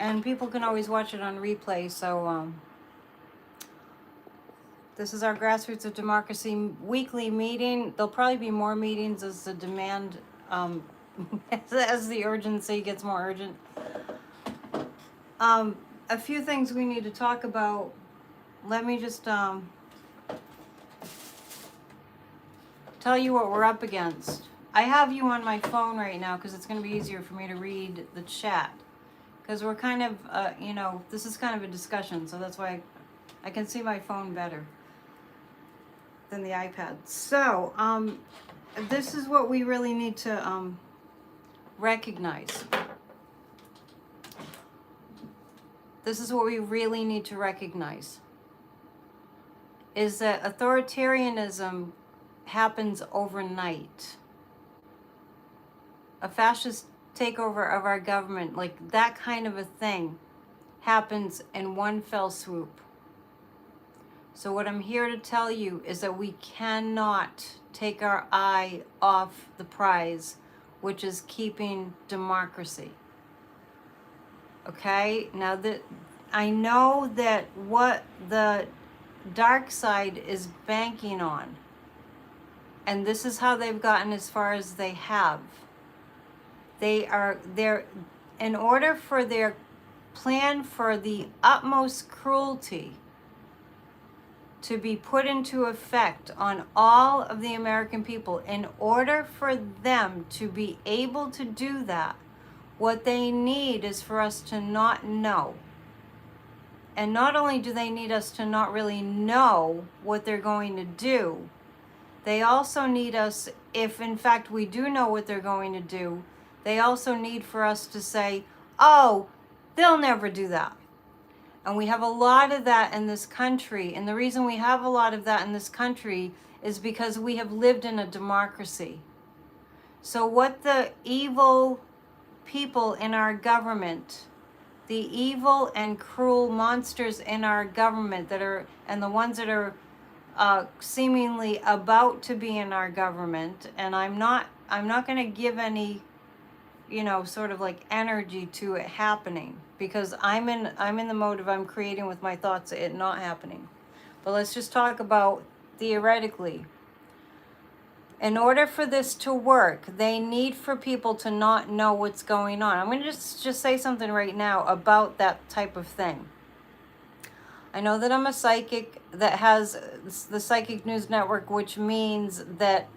and people can always watch it on replay. So this is our Grassroots of Democracy weekly meeting. There'll probably be more meetings as the demand, as the urgency gets more urgent. A few things we need to talk about. Let me just tell you what we're up against. I have you on my phone right now because it's going to be easier for me to read the chat. Because we're kind of, this is kind of a discussion, so that's why I can see my phone better than the iPad. So, this is what we really need to recognize. This is what we really need to recognize. Is that authoritarianism happens overnight. A fascist takeover of our government, like that kind of a thing, happens in one fell swoop. So what I'm here to tell you is that we cannot take our eye off the prize, which is keeping democracy. Okay? Now that I know that what the dark side is banking on, and this is how they've gotten as far as they have. They're in order for their plan for the utmost cruelty to be put into effect on all of the American people, in order for them to be able to do that, what they need is for us to not know. And not only do they need us to not really know what they're going to do, they also need us, if in fact we do know what they're going to do, they also need for us to say, oh, they'll never do that. And we have a lot of that in this country. And the reason we have a lot of that in this country is because we have lived in a democracy. So what the evil people in our government, the evil and cruel monsters in our government that are, and the ones that are seemingly about to be in our government, and I'm not going to give any, sort of like energy to it happening, because I'm in the mode of I'm creating with my thoughts it not happening. But let's just talk about theoretically. In order for this to work, they need for people to not know what's going on. I'm going to just say something right now about that type of thing. I know that I'm a psychic that has the Psychic News Network, which means that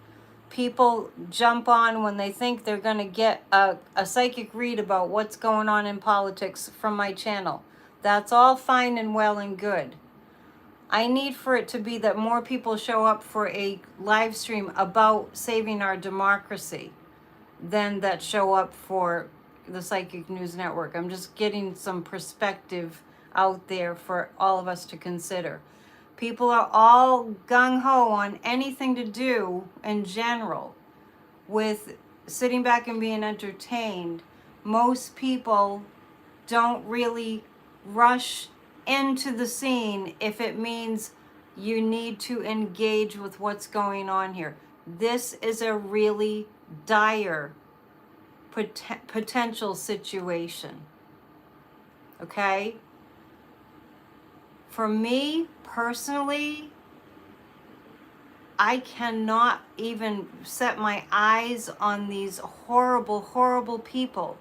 people jump on when they think they're going to get a psychic read about what's going on in politics from my channel. That's all fine and well and good. I need for it to be that more people show up for a live stream about saving our democracy than that show up for the Psychic News Network. I'm just getting some perspective out there for all of us to consider. People are all gung-ho on anything to do in general with sitting back and being entertained. Most people don't really rush into the scene if it means you need to engage with what's going on here. This is a really dire potential situation. Okay? For me personally, I cannot even set my eyes on these horrible, horrible people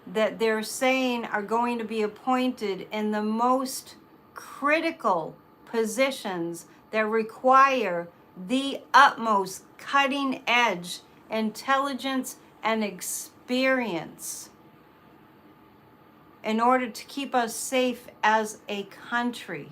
that they're saying are going to be appointed in the most critical positions that require the utmost cutting edge intelligence and experience in order to keep us safe as a country.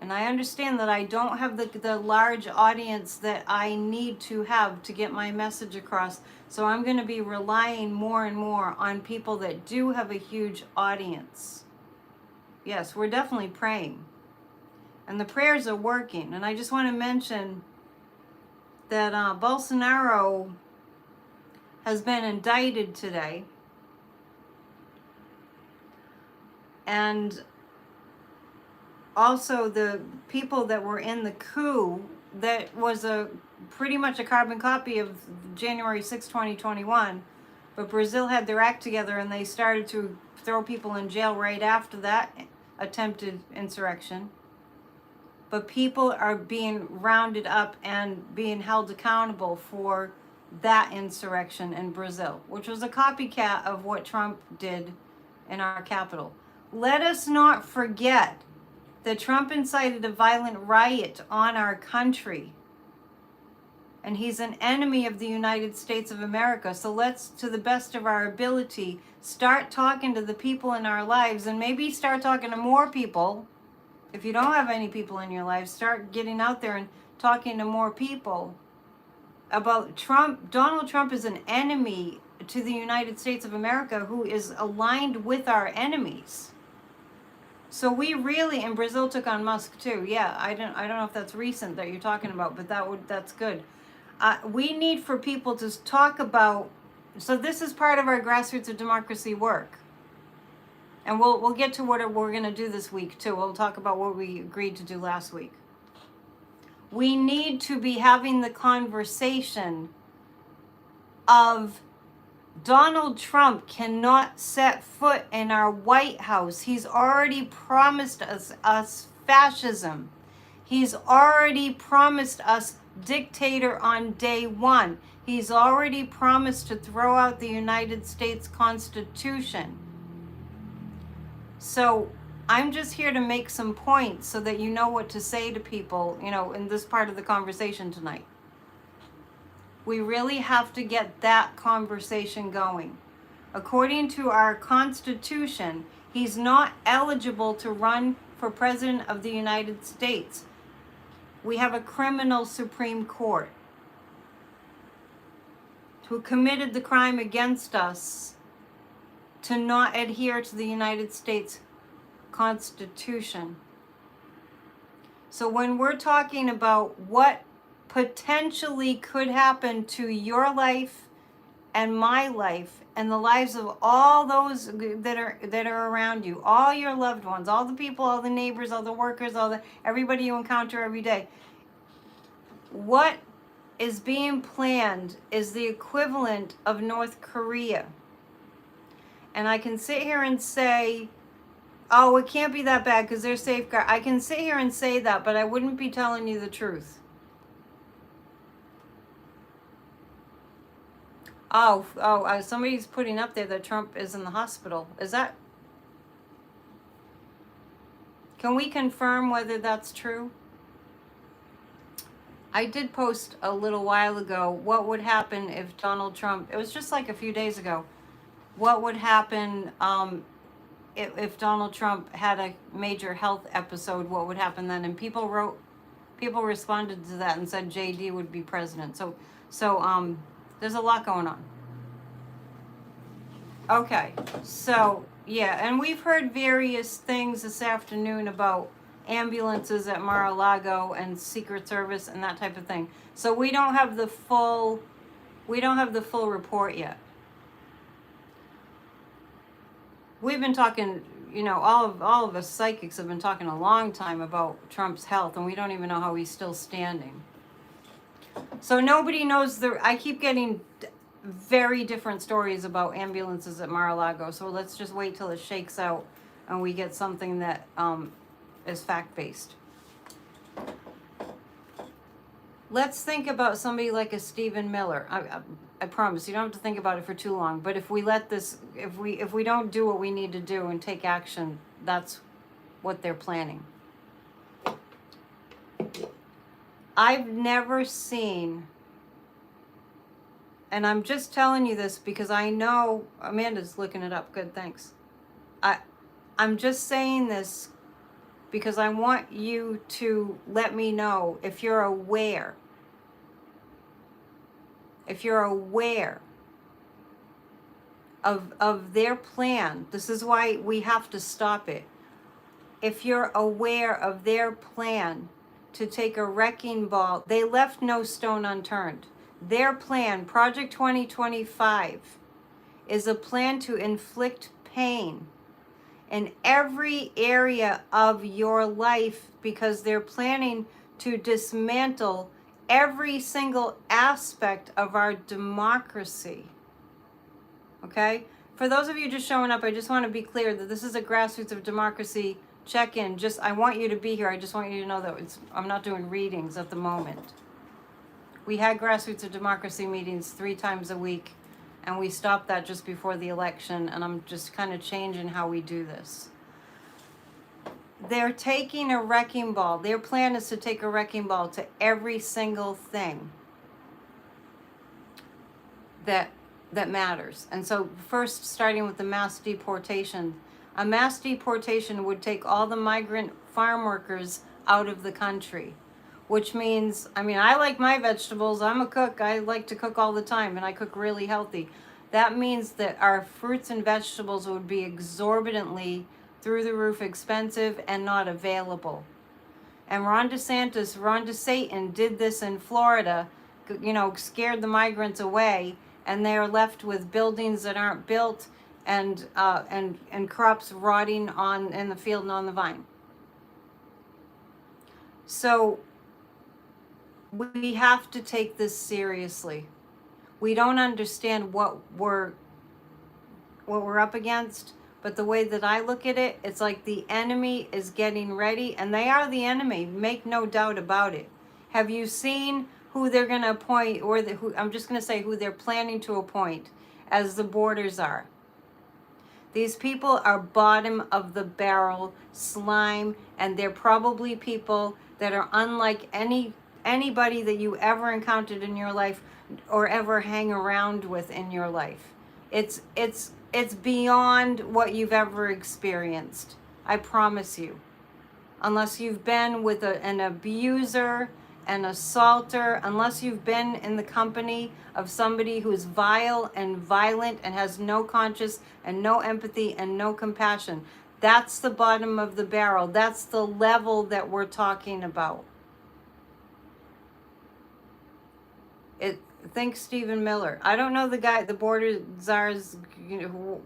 And I understand that I don't have the large audience that I need to have to get my message across. So I'm going to be relying more and more on people that do have a huge audience. Yes, we're definitely praying. And the prayers are working. And I just want to mention that Bolsonaro has been indicted today. And also the people that were in the coup, that was pretty much a carbon copy of January 6, 2021, But Brazil had their act together and they started to throw people in jail right after that attempted insurrection. But people are being rounded up and being held accountable for that insurrection in Brazil, which was a copycat of what Trump did in our capital. Let us not forget that Trump incited a violent riot on our country. And he's an enemy of the United States of America. So let's, to the best of our ability, start talking to the people in our lives, and maybe start talking to more people. If you don't have any people in your life, start getting out there and talking to more people about Trump. Donald Trump is an enemy to the United States of America who is aligned with our enemies. So we really, and Brazil took on Musk too. Yeah, I don't know if that's recent that you're talking about, but that's good. We need for people to talk about, so this is part of our Grassroots of Democracy work. And we'll get to what we're going to do this week too. We'll talk about what we agreed to do last week. We need to be having the conversation of Donald Trump cannot set foot in our White House. He's already promised us fascism. He's already promised us dictator on day one. He's already promised to throw out the United States Constitution. So I'm just here to make some points so that you know what to say to people, in this part of the conversation tonight. We really have to get that conversation going. According to our Constitution, he's not eligible to run for President of the United States. We have a criminal Supreme Court who committed the crime against us to not adhere to the United States Constitution. So when we're talking about what potentially could happen to your life and my life and the lives of all those that are around you, all your loved ones, all the people, all the neighbors, all the workers, everybody you encounter every day, what is being planned is the equivalent of North Korea. And I can sit here and say, oh, it can't be that bad because they're safeguard. I can sit here and say that, but I wouldn't be telling you the truth. Somebody's putting up there that Trump is in the hospital. Is that? Can we confirm whether that's true? I did post a little while ago what would happen if Donald Trump, it was just like a few days ago, what would happen if Donald Trump had a major health episode, what would happen then? And people responded to that and said JD would be president. So there's a lot going on. Okay, so yeah, and we've heard various things this afternoon about ambulances at Mar-a-Lago and Secret Service and that type of thing. So we don't have the full report yet. We've been talking, all of us psychics have been talking a long time about Trump's health, and we don't even know how he's still standing. So nobody knows I keep getting very different stories about ambulances at Mar-a-Lago. So let's just wait till it shakes out and we get something that is fact-based. Let's think about somebody like a Stephen Miller. I promise you don't have to think about it for too long. But if we if we don't do what we need to do and take action, that's what they're planning. I've never seen, and I'm just telling you this because I know Amanda's looking it up. Good, thanks. I'm just saying this because I want you to let me know if you're aware. If you're aware of their plan, this is why we have to stop it. If you're aware of their plan to take a wrecking ball, they left no stone unturned. Their plan, Project 2025, is a plan to inflict pain in every area of your life because they're planning to dismantle every single aspect of our democracy. Okay? For those of you just showing up, I just want to be clear that this is a Grassroots of Democracy check-in. I want you to be here. I just want you to know that I'm not doing readings at the moment. We had Grassroots of Democracy meetings 3 times a week, and we stopped that just before the election, and I'm just kind of changing how we do this. They're taking a wrecking ball. Their plan is to take a wrecking ball to every single thing that matters. And so first, starting with the mass deportation. A mass deportation would take all the migrant farm workers out of the country, which means, I mean, I like my vegetables. I'm a cook. I like to cook all the time, and I cook really healthy. That means that our fruits and vegetables would be exorbitantly through the roof expensive and not available. And Ron DeSantis did this in Florida, scared the migrants away, and they're left with buildings that aren't built and crops rotting in the field and on the vine. So we have to take this seriously. We don't understand what we're up against, but the way that I look at it, it's like the enemy is getting ready, and they are the enemy, make no doubt about it. Have you seen who they're going to appoint, or I'm just going to say who they're planning to appoint as the borders are? These people are bottom of the barrel slime, and they're probably people that are unlike anybody that you ever encountered in your life or ever hang around with in your life. It's beyond what you've ever experienced. I promise you. Unless you've been with an abuser, an assaulter, unless you've been in the company of somebody who's vile and violent and has no conscience and no empathy and no compassion. That's the bottom of the barrel. That's the level that we're talking about. Think Stephen Miller. I don't know the guy, the border czars,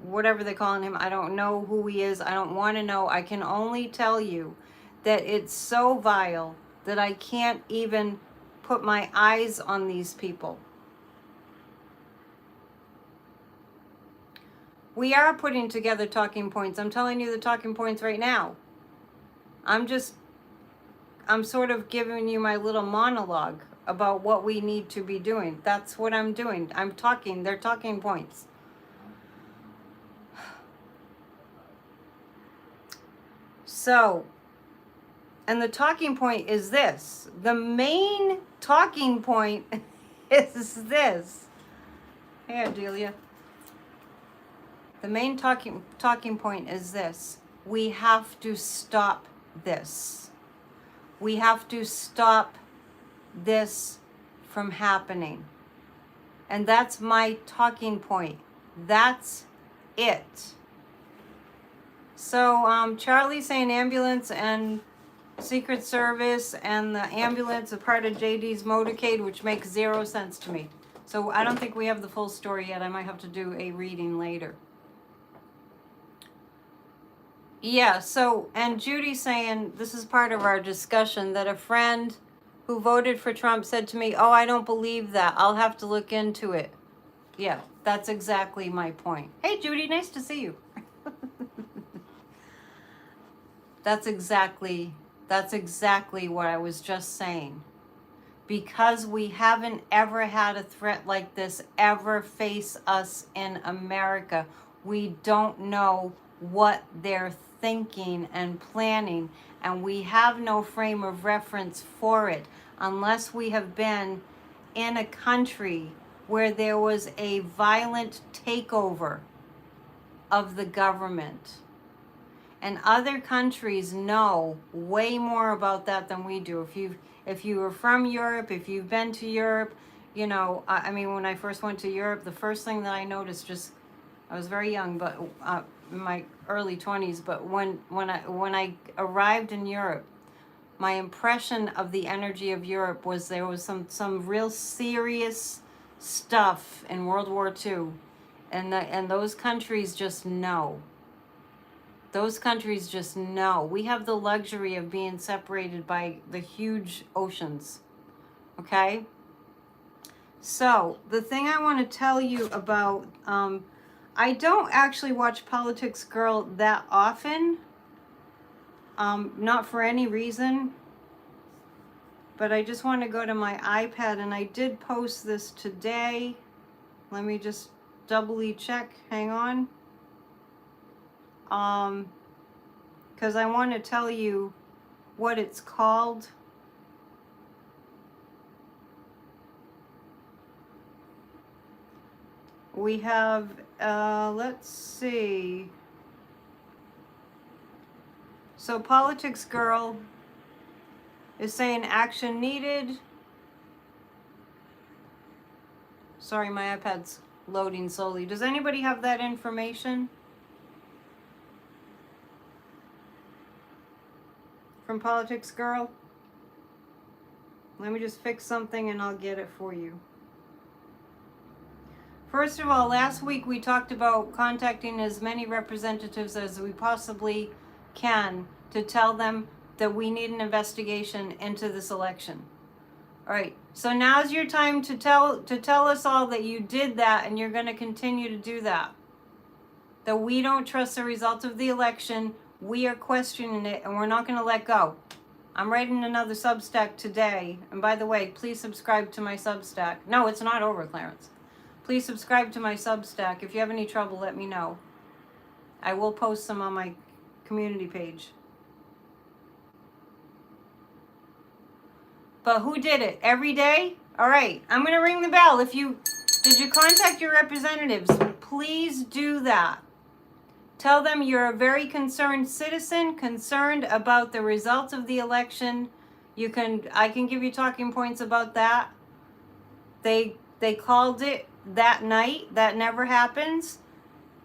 whatever they're calling him. I don't know who he is. I don't want to know. I can only tell you that it's so vile that I can't even put my eyes on these people. We are putting together talking points. I'm telling you the talking points right now. I'm sort of giving you my little monologue about what we need to be doing. That's what I'm doing. They're talking points. So, and the talking point is this. The main talking point is this. Hey, Adelia. The main talking point is this. We have to stop this. We have to stop this from happening. And that's my talking point. That's it. So Charlie's saying ambulance and Secret Service, and the ambulance a part of JD's motorcade, which makes 0 sense to me. So I don't think we have the full story yet. I might have to do a reading later. Yeah, so, and Judy's saying, this is part of our discussion, that a friend who voted for Trump said to me, oh, I don't believe that. I'll have to look into it. Yeah, that's exactly my point. Hey, Judy, nice to see you. That's exactly what I was just saying. Because we haven't ever had a threat like this ever face us in America, we don't know what they're thinking and planning, and we have no frame of reference for it unless we have been in a country where there was a violent takeover of the government. And other countries know way more about that than we do. If you were from Europe, if you've been to Europe, I mean, when I first went to Europe, the first thing that I noticed, I was very young, but in my early 20s, but when I arrived in Europe, my impression of the energy of Europe was there was some real serious stuff in World War II, and those countries just know. Those countries just know. We have the luxury of being separated by the huge oceans. Okay? So, the thing I want to tell you about, I don't actually watch Politics Girl that often. Not for any reason. But I just want to go to my iPad, and I did post this today. Let me just doubly check. Hang on. Because I want to tell you what it's called. We have, let's see. So Politics Girl is saying action needed. Sorry, my iPad's loading slowly. Does anybody have that information? From Politics Girl? Let me just fix something and I'll get it for you. First of all, last week we talked about contacting as many representatives as we possibly can to tell them that we need an investigation into this election. All right, so now's your time to tell us all that you did that and you're going to continue to do that. That we don't trust the results of the election, we are questioning it, and we're not going to let go. I'm writing another Substack today, and by the way, please subscribe to my Substack. No, it's not over, Clarence. Please subscribe to my Substack. If you have any trouble, let me know. I will post some on my community page. But who did it? Every day? All right, I'm going to ring the bell. Did you contact your representatives? Please do that. Tell them you're a very concerned citizen, concerned about the results of the election. I can give you talking points about that. They called it that night. That never happens.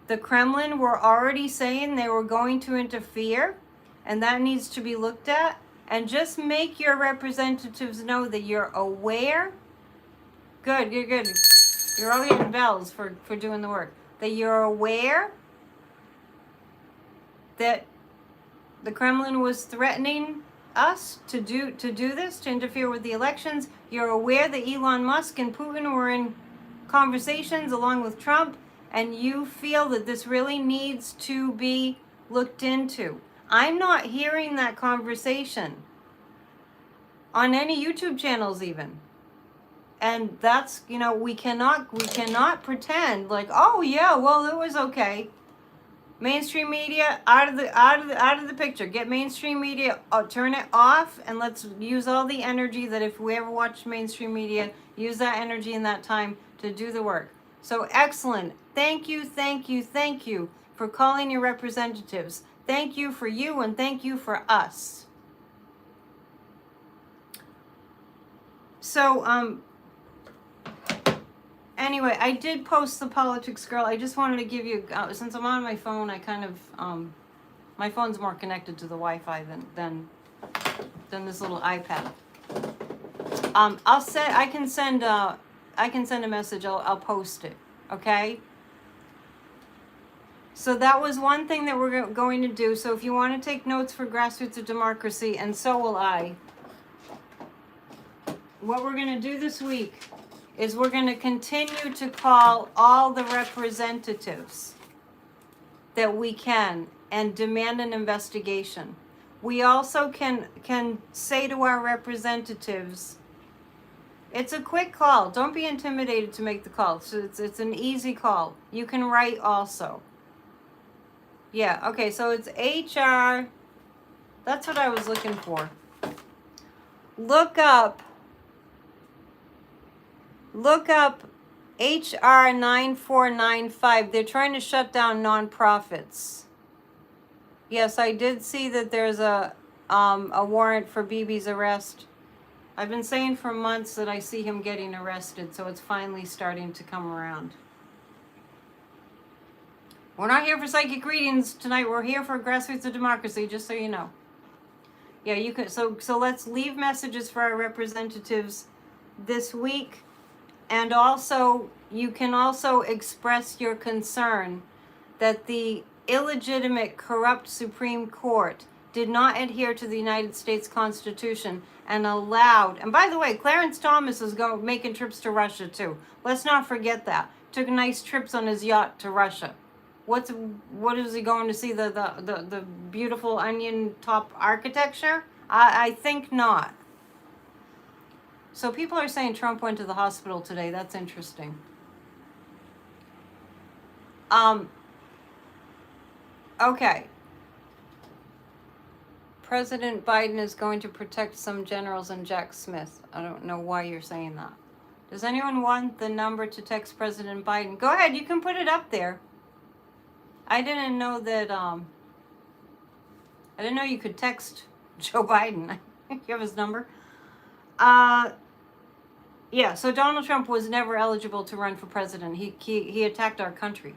The Kremlin were already saying they were going to interfere, and that needs to be looked at. And just make your representatives know that you're aware. Good. You're all getting bells for doing the work. That you're aware that the Kremlin was threatening us to do this, to interfere with the elections. You're aware that Elon Musk and Putin were in conversations along with Trump, and you feel that this really needs to be looked into. I'm not hearing that conversation on any YouTube channels even. And that's, we cannot pretend like, oh yeah, well, it was okay. Mainstream media out of the picture. Get mainstream media, turn it off, and let's use all the energy that if we ever watch mainstream media, use that energy in that time to do the work. So excellent. Thank you for calling your representatives. Thank you for you, and thank you for us. So, anyway, I did post the Politics Girl. I just wanted to give you, since I'm on my phone, I kind of, my phone's more connected to the Wi-Fi than this little iPad. I can send a message. I'll post it. Okay. So that was one thing that we're going to do. So if you want to take notes for Grassroots of Democracy, and so will I, what we're going to do this week is we're going to continue to call all the representatives that we can and demand an investigation. We also can say to our representatives, it's a quick call. Don't be intimidated to make the call. So it's an easy call. You can write also. Yeah, okay, so it's HR. That's what I was looking for. Look up HR 9495. They're trying to shut down nonprofits. Yes, I did see that there's a warrant for Bibi's arrest. I've been saying for months that I see him getting arrested, so it's finally starting to come around. We're not here for psychic readings tonight. We're here for Grassroots of Democracy, just so you know. Yeah, you can. So let's leave messages for our representatives this week. And also, you can also express your concern that the illegitimate, corrupt Supreme Court did not adhere to the United States Constitution and allowed, and by the way, Clarence Thomas is making trips to Russia too. Let's not forget that. Took nice trips on his yacht to Russia. What is he going to see? The beautiful onion top architecture? I think not. So people are saying Trump went to the hospital today. That's interesting. Okay. President Biden is going to protect some generals and Jack Smith. I don't know why you're saying that. Does anyone want the number to text President Biden? Go ahead, you can put it up there. I didn't know that, I didn't know you could text Joe Biden. You have his number? Yeah, so Donald Trump was never eligible to run for president. He attacked our country.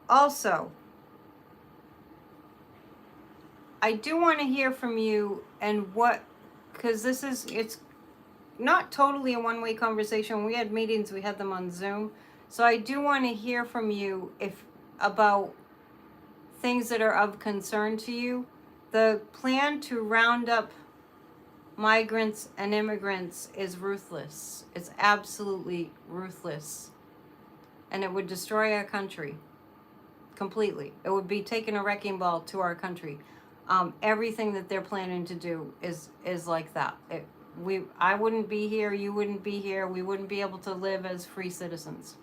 Also, I do want to hear from you and because it's not totally a one-way conversation. We had meetings, we had them on Zoom. So I do want to hear from you about things that are of concern to you. The plan to round up migrants and immigrants is ruthless. It's absolutely ruthless. And it would destroy our country completely. It would be taking a wrecking ball to our country. Everything that they're planning to do is like that. I wouldn't be here, you wouldn't be here, we wouldn't be able to live as free citizens.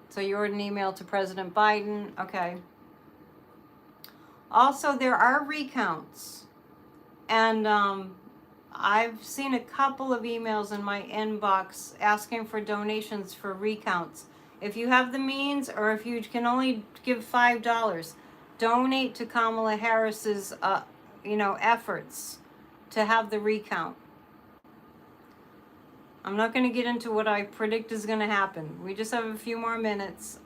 So you wrote an email to President Biden. Okay. Also, there are recounts. And I've seen a couple of emails in my inbox asking for donations for recounts. If you have the means, or if you can only give $5, donate to Kamala Harris's, efforts to have the recount. I'm not going to get into what I predict is going to happen. We just have a few more minutes.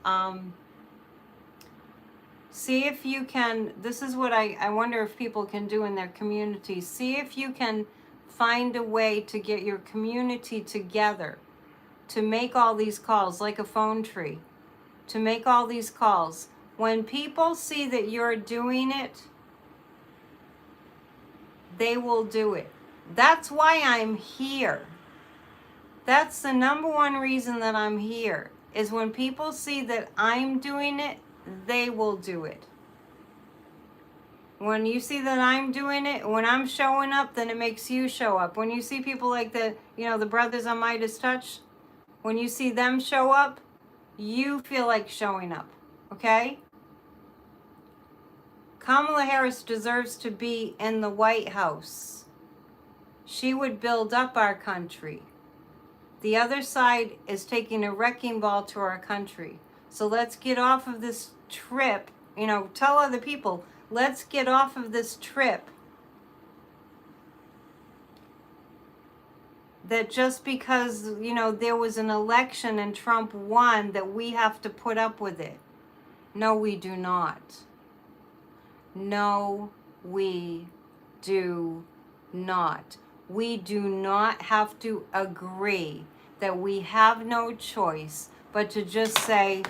See if you can, this is what I wonder if people can do in their communities. See if you can find a way to get your community together to make all these calls, like a phone tree, to make all these calls. When people see that you're doing it, they will do it. That's why I'm here. That's the number one reason that I'm here, is when people see that I'm doing it, they will do it. When you see that I'm doing it, when I'm showing up, then it makes you show up. When you see people like the brothers on Midas Touch, when you see them show up, you feel like showing up, okay? Kamala Harris deserves to be in the White House. She would build up our country. The other side is taking a wrecking ball to our country. So let's get off of this trip. Tell other people, let's get off of this trip. That just because, there was an election and Trump won, that we have to put up with it. No, we do not. No, we do not. We do not have to agree that we have no choice but to just say,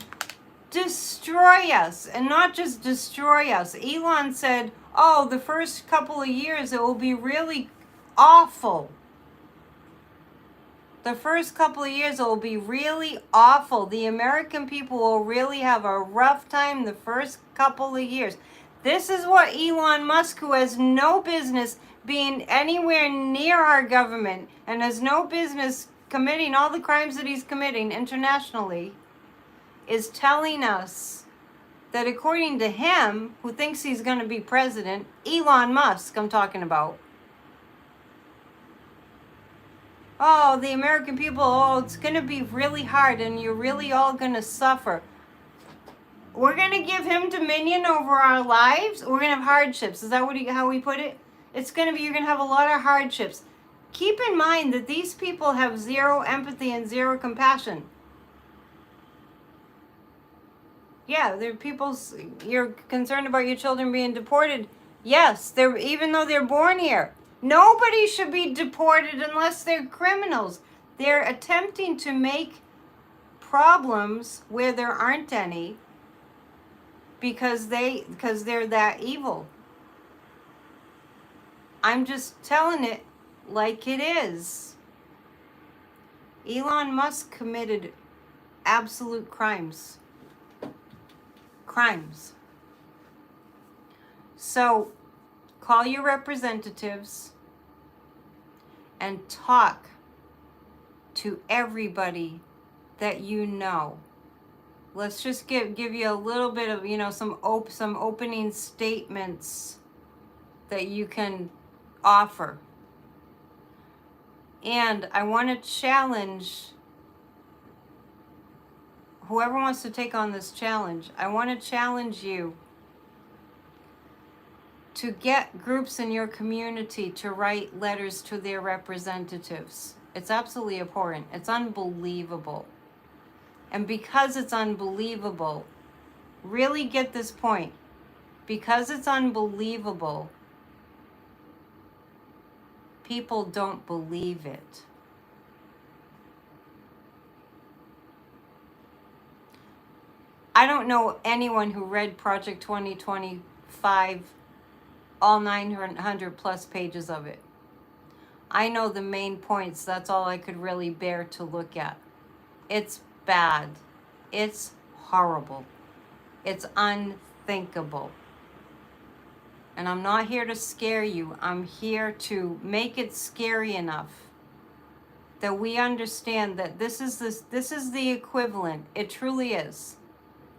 destroy us, and not just destroy us. Elon said, the first couple of years it will be really awful. The first couple of years it will be really awful. The American people will really have a rough time the first couple of years. This is what Elon Musk, who has no business being anywhere near our government and has no business committing all the crimes that he's committing internationally, is telling us that according to him, who thinks he's going to be president, Elon Musk I'm talking about, the American people, it's going to be really hard and you're really all going to suffer. We're going to give him dominion over our lives. We're going to have hardships. Is that how we put it? You're going to have a lot of hardships. Keep in mind that these people have zero empathy and zero compassion. Yeah, you're concerned about your children being deported. Yes, even though they're born here. Nobody should be deported unless they're criminals. They're attempting to make problems where there aren't any because they're that evil. I'm just telling it like it is. Elon Musk committed absolute crimes. Crimes. So call your representatives and talk to everybody that you know. Let's just give you a little bit of, some opening statements that you can offer. And I want to challenge whoever wants to take on this challenge. I want to challenge you to get groups in your community to write letters to their representatives. It's absolutely important. It's unbelievable. And because it's unbelievable, really get this point. Because it's unbelievable, people don't believe it. I don't know anyone who read Project 2025, all 900 plus pages of it. I know the main points. That's all I could really bear to look at. It's bad. It's horrible. It's unthinkable. And I'm not here to scare you. I'm here to make it scary enough that we understand that this is the equivalent. It truly is.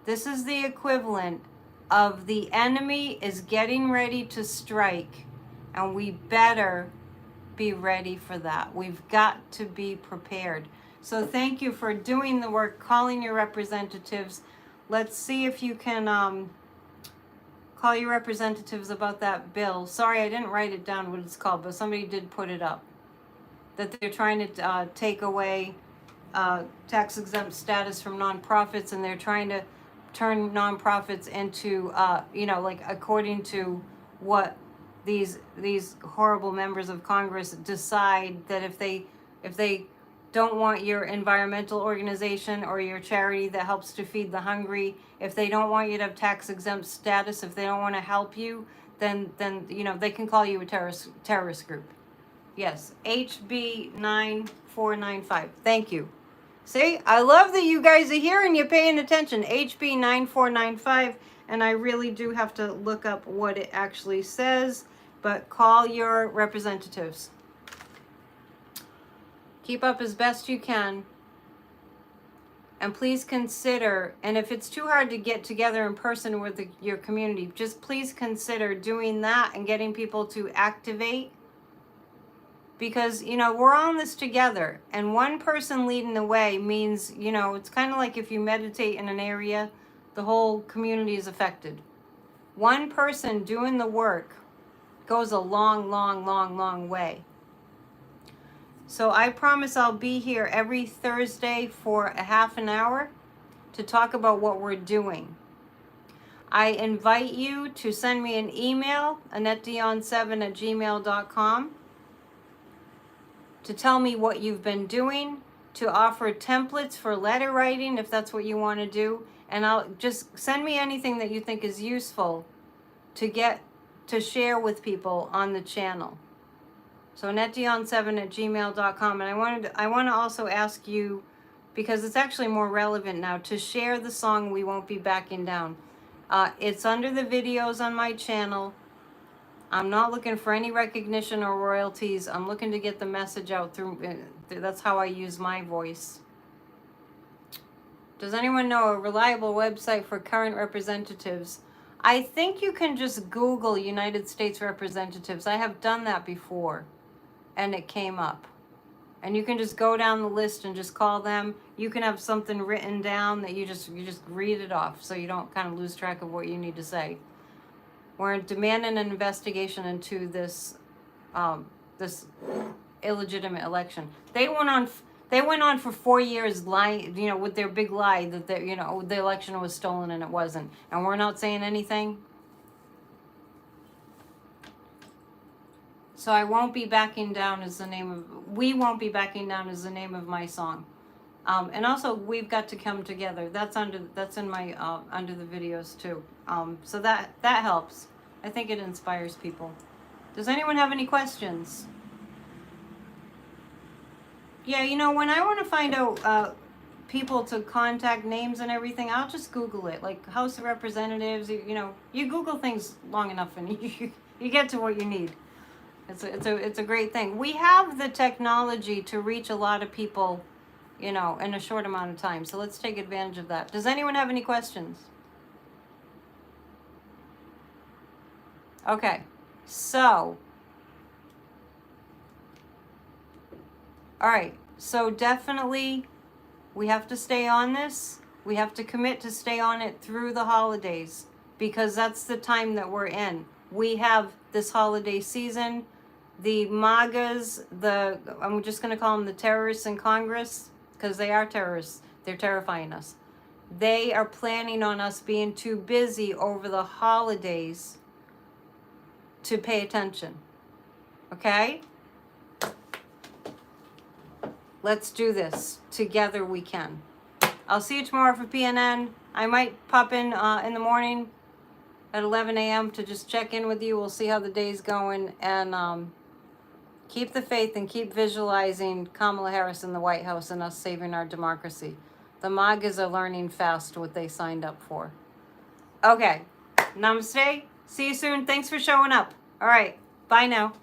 This is the equivalent of the enemy is getting ready to strike, and we better be ready for that. We've got to be prepared. So thank you for doing the work, calling your representatives. Let's see if you can call your representatives about that bill. Sorry, I didn't write it down what it's called, but somebody did put it up. That they're trying to take away tax-exempt status from nonprofits, and they're trying to turn nonprofits into, like according to what these horrible members of Congress decide, that if they don't want your environmental organization or your charity that helps to feed the hungry, if they don't want you to have tax-exempt status, if they don't want to help you, then they can call you a terrorist group. Yes, HB 9495. Thank you. See, I love that you guys are here and you're paying attention. HB 9495, and I really do have to look up what it actually says, but call your representatives. Keep up as best you can. And please consider, and if it's too hard to get together in person with your community, just please consider doing that and getting people to activate. Because, we're on this together, and one person leading the way means, it's kind of like if you meditate in an area, the whole community is affected. One person doing the work goes a long, long, long, long way. So I promise I'll be here every Thursday for a half an hour to talk about what we're doing. I invite you to send me an email, AnnetteDion7@gmail.com, to tell me what you've been doing, to offer templates for letter writing if that's what you want to do, and I'll just send me anything that you think is useful to share with people on the channel. So AnnetteDion7@gmail.com, and I want to also ask you, because it's actually more relevant now, to share the song "We Won't Be Backing Down." It's under the videos on my channel. I'm not looking for any recognition or royalties. I'm looking to get the message out through, that's how I use my voice. Does anyone know a reliable website for current representatives? I think you can just Google United States representatives. I have done that before, and it came up. And you can just go down the list and just call them. You can have something written down that you just read it off, so you don't kind of lose track of what you need to say. We're demanding an investigation into this illegitimate election. They went on for 4 years lying, with their big lie that the election was stolen, and it wasn't. And we're not saying anything. So we won't be backing down is the name of my song. And also, we've got to come together. That's in my under the videos too. So that helps. I think it inspires people. Does anyone have any questions? Yeah, you know, when I want to find out people to contact, names and everything, I'll just Google it. Like House of Representatives, you know, you Google things long enough and you get to what you need. It's a great thing. We have the technology to reach a lot of people, you know, in a short amount of time. So let's take advantage of that. Does anyone have any questions? Okay, so, all right, so definitely we have to stay on this. We have to commit to stay on it through the holidays because that's the time that we're in. We have this holiday season. The MAGAs, I'm just going to call them the terrorists in Congress because they are terrorists. They're terrifying us. They are planning on us being too busy over the holidays to pay attention. Okay? Let's do this. Together we can. I'll see you tomorrow for PNN. I might pop in the morning at 11 a.m. to just check in with you. We'll see how the day's going. And keep the faith and keep visualizing Kamala Harris in the White House and us saving our democracy. The MAGAs are learning fast what they signed up for. Okay. Namaste. See you soon. Thanks for showing up. All right. Bye now.